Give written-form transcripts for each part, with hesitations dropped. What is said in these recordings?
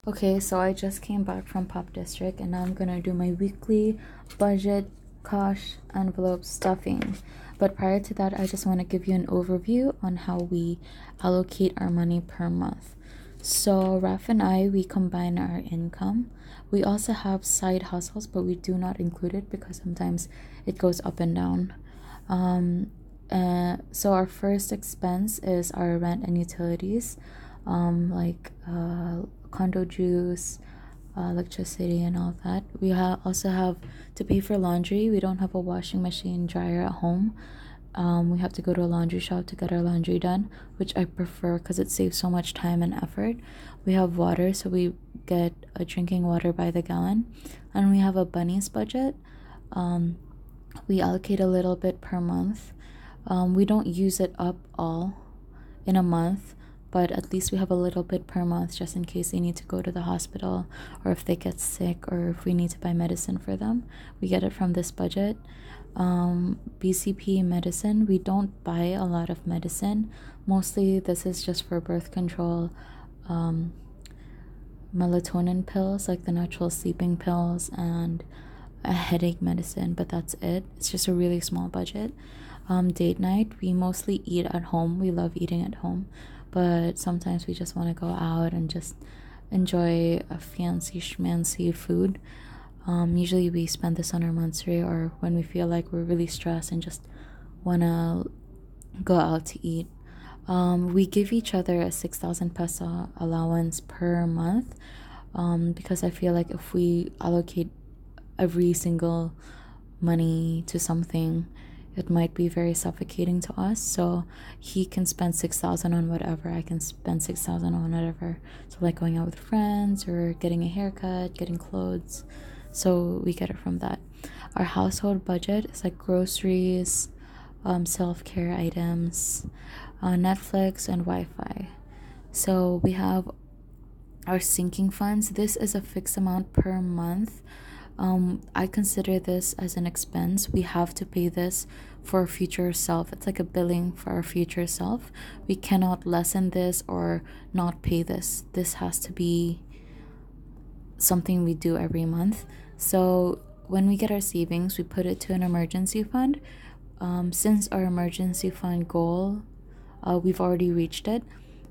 Okay, so I just came back from Pop District and now I'm gonna do my weekly budget cash envelope stuffing. But prior to that, I just want to give you an overview on how we allocate our money per month. So Raf and I, we combine our income. We also have side hustles, but we do not include it because sometimes it goes up and down. So our first expense is our rent and utilities, condo juice, electricity, and all that. We also have to pay for laundry. We don't have a washing machine dryer at home. We have to go to a laundry shop to get our laundry done, which I prefer because it saves so much time and effort. We have water, so we get a drinking water by the gallon, and we have a bunnies budget. We allocate a little bit per month. We don't use it up all in a month, but at least we have a little bit per month just in case they need to go to the hospital or if they get sick or if we need to buy medicine for them. We get it from this budget. BCP medicine, we don't buy a lot of medicine. Mostly this is just for birth control, melatonin pills like the natural sleeping pills, and a headache medicine, but that's it. It's just a really small budget. Date night, we mostly eat at home. We love eating at home, but sometimes we just want to go out and just enjoy a fancy schmancy food. Usually we spend this on our monthly or when we feel like we're really stressed and just want to go out to eat. We give each other a 6,000 peso allowance per month, because I feel like if we allocate every single money to something, it might be very suffocating to us. So he can spend 6,000 on whatever, I can spend 6,000 on whatever. So like going out with friends or getting a haircut, getting clothes. So we get it from that. Our household budget is like groceries, self-care items, Netflix, and Wi-Fi. So we have our sinking funds. This is a fixed amount per month. I consider this as an expense. We have to pay this for our future self. It's like a billing for our future self. We cannot lessen this or not pay this. This has to be something we do every month. So when we get our savings, we put it to an emergency fund. Since our emergency fund goal, we've already reached it.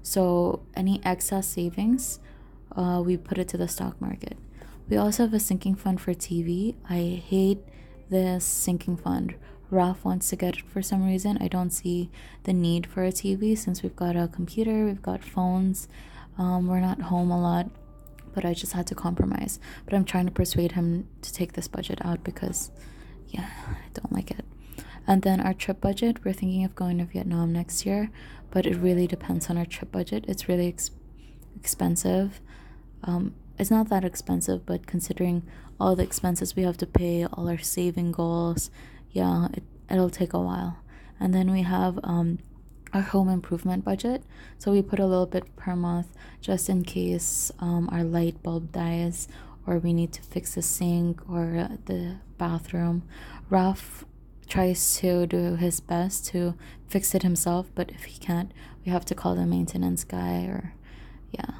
So any excess savings, we put it to the stock market. We also have a sinking fund for TV. I hate this sinking fund. Ralph wants to get it for some reason. I don't see the need for a TV since we've got a computer, we've got phones. We're not home a lot, but I just had to compromise. But I'm trying to persuade him to take this budget out because, yeah, I don't like it. And then our trip budget, we're thinking of going to Vietnam next year, but it really depends on our trip budget. It's really expensive. It's not that expensive, but considering all the expenses we have to pay, all our saving goals, yeah, it'll take a while. And then we have our home improvement budget. So we put a little bit per month just in case our light bulb dies or we need to fix the sink or the bathroom. Ralph tries to do his best to fix it himself, but if he can't, we have to call the maintenance guy or yeah.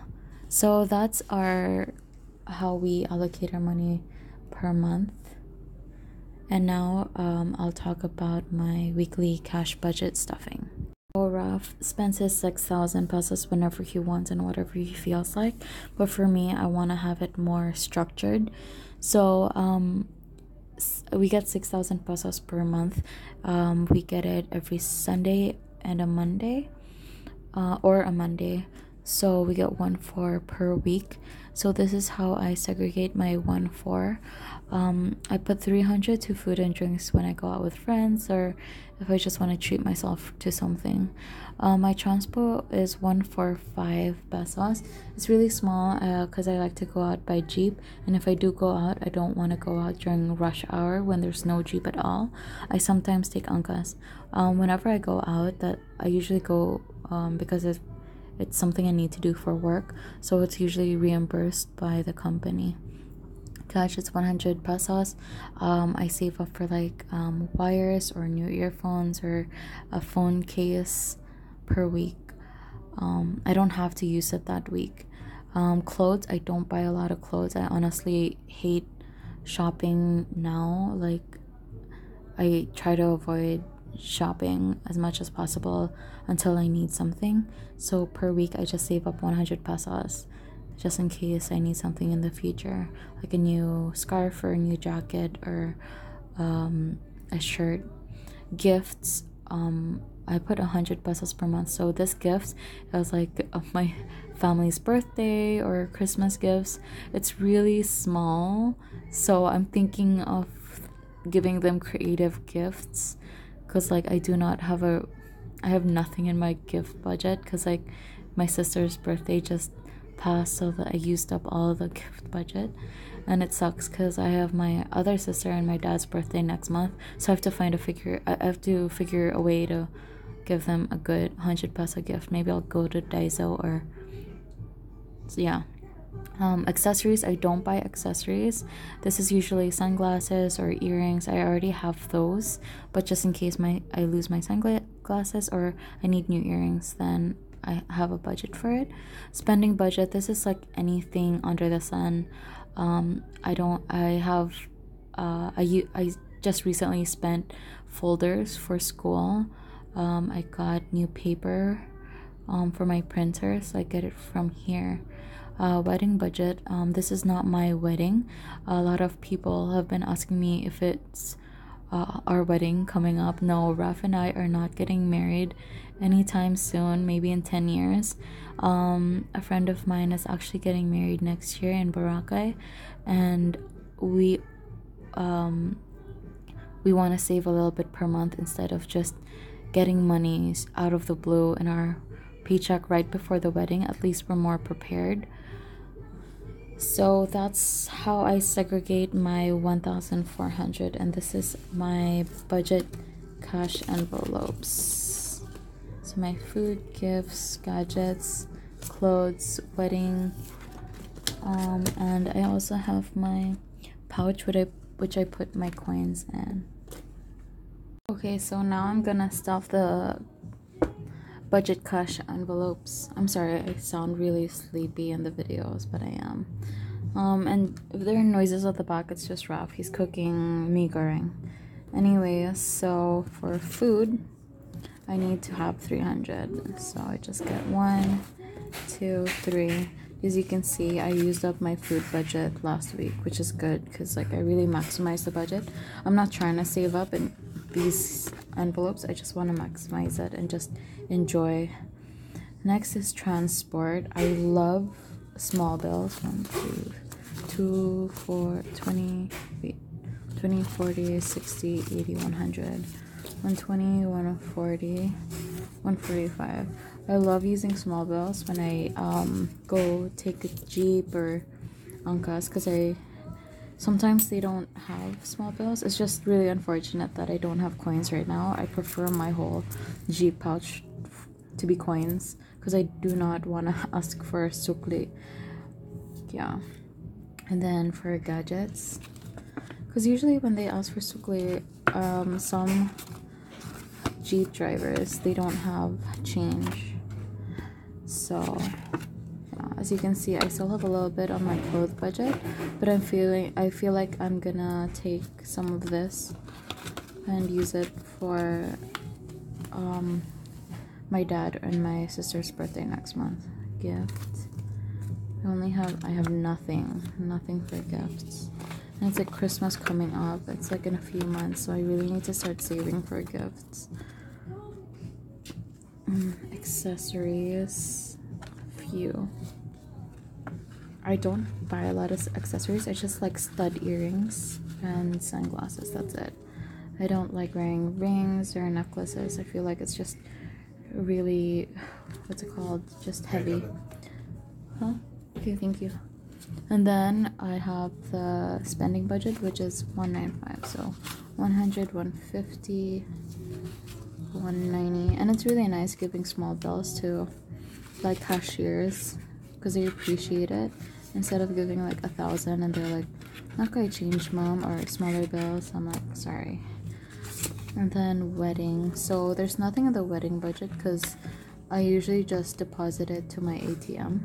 So that's how we allocate our money per month. And now I'll talk about my weekly cash budget stuffing. So Raf spends his 6,000 pesos whenever he wants and whatever he feels like. But for me, I want to have it more structured. So we get 6,000 pesos per month. We get it every Sunday and a Monday, or a Monday. So we get 1/4 per week. So this is how I segregate my 1/4. I put 300 to food and drinks when I go out with friends or if I just want to treat myself to something. My transport is 145 pesos. It's really small because I like to go out by jeep, and if I do go out, I don't want to go out during rush hour when there's no jeep at all. I sometimes take angkas. Whenever I go out, that I usually go because it's something I need to do for work, so it's usually reimbursed by the company. Cash is 100 pesos. I save up for like wires or new earphones or a phone case per week. I don't have to use it that week. Clothes, I don't buy a lot of clothes. I honestly hate shopping now. Like, I try to avoid shopping as much as possible until I need something. So per week, I just save up 100 pesos just in case I need something in the future, like a new scarf or a new jacket or a shirt. Gifts, I put 100 pesos per month. So this gift, it was like my family's birthday or Christmas gifts. It's really small, so I'm thinking of giving them creative gifts, because like I have nothing in my gift budget, because like my sister's birthday just passed, so that I used up all the gift budget. And it sucks because I have my other sister and my dad's birthday next month, so I have to figure a way to give them a good 100 peso gift. Maybe I'll go to Daiso or so, yeah. Accessories, I don't buy accessories. This is usually sunglasses or earrings. I already have those, but just in case I lose my sunglasses or I need new earrings, then I have a budget for it. Spending budget, this is like anything under the sun. I just recently spent folders for school. I got new paper for my printer, so I get it from here. Wedding budget, this is not my wedding. A lot of people have been asking me if it's our wedding coming up. No, Raf and I are not getting married anytime soon, maybe in 10 years. A friend of mine is actually getting married next year in Boracay, and we want to save a little bit per month instead of just getting money out of the blue in our paycheck right before the wedding. At least we're more prepared. So that's how I segregate my 1,400, and this is my budget cash envelopes. So my food, gifts, gadgets, clothes, wedding, and I also have my pouch which I put my coins in. Okay, so now I'm gonna stuff the budget cash envelopes. I'm sorry, I sound really sleepy in the videos, but I am. And if there are noises at the back, it's just Raf. He's cooking mee goreng. Anyway, so for food, I need to have 300. So I just get 1, 2, 3. As you can see, I used up my food budget last week, which is good because like I really maximized the budget. I'm not trying to save up in these envelopes. I just want to maximize it and just enjoy. Next is transport. I love small bills. 1, 2, 4, 20, 20, 40, 60, 80, 100, 120, 140, 145. I love using small bills when I go take a jeep or angkas, because sometimes they don't have small bills. It's just really unfortunate that I don't have coins right now. I prefer my whole jeep pouch to be coins because I do not want to ask for sukli. Yeah. And then for gadgets, because usually when they ask for sukli, some jeep drivers, they don't have change. So yeah, as you can see, I still have a little bit on my clothes budget, but I feel like I'm gonna take some of this and use it for my dad and my sister's birthday next month. Gift. I have nothing for gifts. And it's like Christmas coming up. It's like in a few months, so I really need to start saving for gifts. Accessories, few. I don't buy a lot of accessories. I just like stud earrings and sunglasses. That's it. I don't like wearing rings or necklaces. I feel like it's just really, what's it called? Just heavy. Huh? Okay, thank you. And then I have the spending budget, which is 195. So 100, 150, 190. And it's really nice giving small bills to like cashiers because they appreciate it, instead of giving like 1,000 and they're like, not gonna change, mom, or smaller bills. I'm like, sorry. And then wedding. So there's nothing in the wedding budget because I usually just deposit it to my ATM.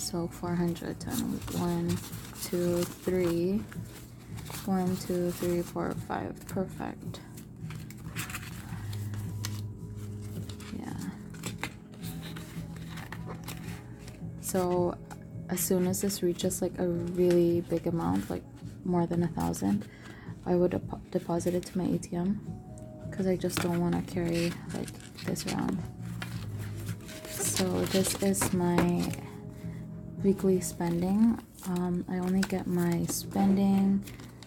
So 400 times 1, 2, 3. 1, 2, 3, 4, 5. Perfect. Yeah. So as soon as this reaches like a really big amount, like more than 1,000, I would deposit it to my ATM because I just don't want to carry like this around. So this is my weekly spending. I only get my spending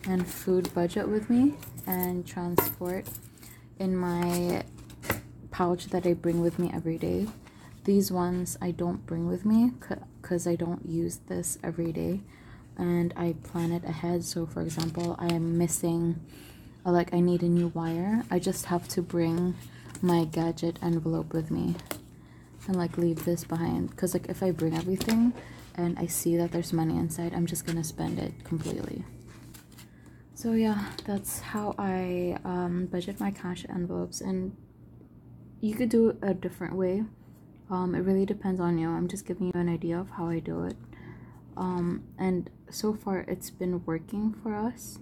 and food budget with me, and transport in my pouch that I bring with me every day. These ones I don't bring with me because I don't use this every day, and I plan it ahead. So for example, I am missing, like I need a new wire, I just have to bring my gadget envelope with me and like leave this behind, because like if I bring everything and I see that there's money inside, I'm just gonna spend it completely. So yeah, that's how I budget my cash envelopes, and you could do it a different way. It really depends on you. I'm just giving you an idea of how I do it. And so far it's been working for us.